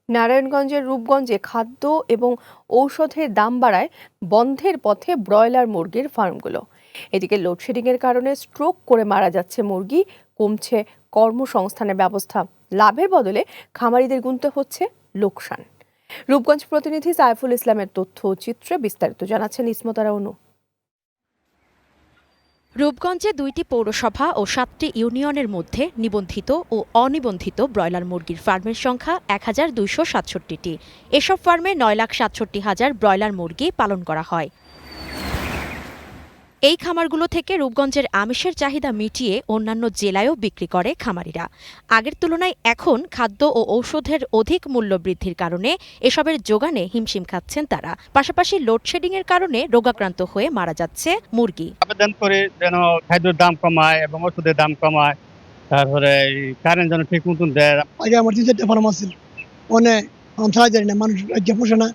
নারায়ণগঞ্জের রূপগঞ্জে খাদ্য এবং ঔষধের দাম বাড়ায় বন্ধের পথে ব্রয়লার মুরগির ফার্মগুলো। এদিকে লোডশেডিংয়ের কারণে স্ট্রোক করে মারা যাচ্ছে মুরগি, কমছে কর্মসংস্থানের ব্যবস্থা, লাভের বদলে খামারিদের গুনতে হচ্ছে লোকসান। রূপগঞ্জ প্রতিনিধি সাইফুল ইসলামের তথ্য ও চিত্রে বিস্তারিত জানাচ্ছেন ইসমতারা অনু। রূপগঞ্জে ২টি পৌরসভা ও ৭টি ইউনিয়নের মধ্যে নিবন্ধিত ও অনিবন্ধিত ব্রয়লার মুরগির ফার্মের সংখ্যা ১,২৬৭টি। এসব ফার্মে ৯,৬৭,০০০ ব্রয়লার মুরগি পালন করা হয়। এই খামারগুলো থেকে রূপগঞ্জের আমিষের চাহিদা মিটিয়ে অন্যান্য জেলায়ও বিক্রি করে খামারিরা। আগের তুলনায় এখন খাদ্য ও ঔষধের অধিক মূল্য বৃদ্ধির কারণে এসবের যোগানে হিমশিম খাচ্ছেন তারা। পাশাপাশি লোডশেডিংয়ের কারণে রোগাক্রান্ত হয়ে মারা যাচ্ছে মুরগি। আবেদন করে যেন খাদ্যের দাম কমায় এবং ওষুধের দাম কমায়, তারপরে কারেন্ট যেন ঠিক মতন দেয়। আগে আমার 3-4টা ফার্ম আছে, অনেক ছাড়া যায় না, মানুষ রাজ্যে পোষে না,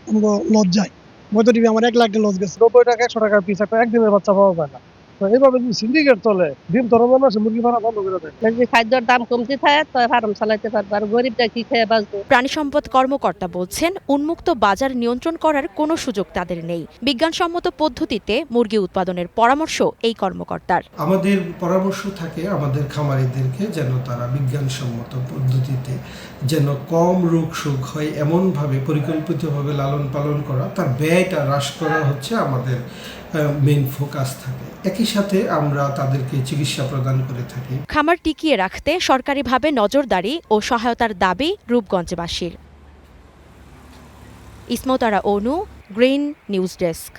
আমাকে লস যায়। গত টিভি আমার 1 লাখ লস গেছে। 90 টাকা 100 টাকার পিস একটা একদিনের বাচ্চা পাওয়া যায় না। তো এইভাবে যদি সিন্ডিকেট চলে, ডিম ধরনের মানুষ মুরগি ফার্ম বন্ধ করে দেয়। যদি খাদ্যের দাম কমতে থাকে তো ফার্ম চালাতে পারবে, আর গরিবটা কি খেয়ে বাঁচবে। প্রাণী সম্পদ কর্মকর্তা বলছেন, উন্মুক্ত বাজার নিয়ন্ত্রণ করার কোনো সুযোগ তাদের নেই। বিজ্ঞানসম্মত পদ্ধতিতে মুরগি উৎপাদনের পরামর্শ এই কর্মকর্তার। আমাদের পরামর্শ থাকে আমাদের খামারিদেরকে যেন তারা বিজ্ঞানসম্মত পদ্ধতিতে যেন কম রোগ শোক হয় এমনভাবে পরিকল্পিতভাবে লালন পালন করা, তার ব্যয়টা হ্রাস করা হচ্ছে আমাদের মেইন ফোকাস থাকে। একই সাথে আমরা তাদেরকে চিকিৎসা প্রদান করে থাকি। খামার টিকিয়ে রাখতে সরকারিভাবে নজরদারি ও সহায়তার দাবি রূপগঞ্জবাসীর। ইসমতারা অনু, গ্রিন নিউজ ডেস্ক।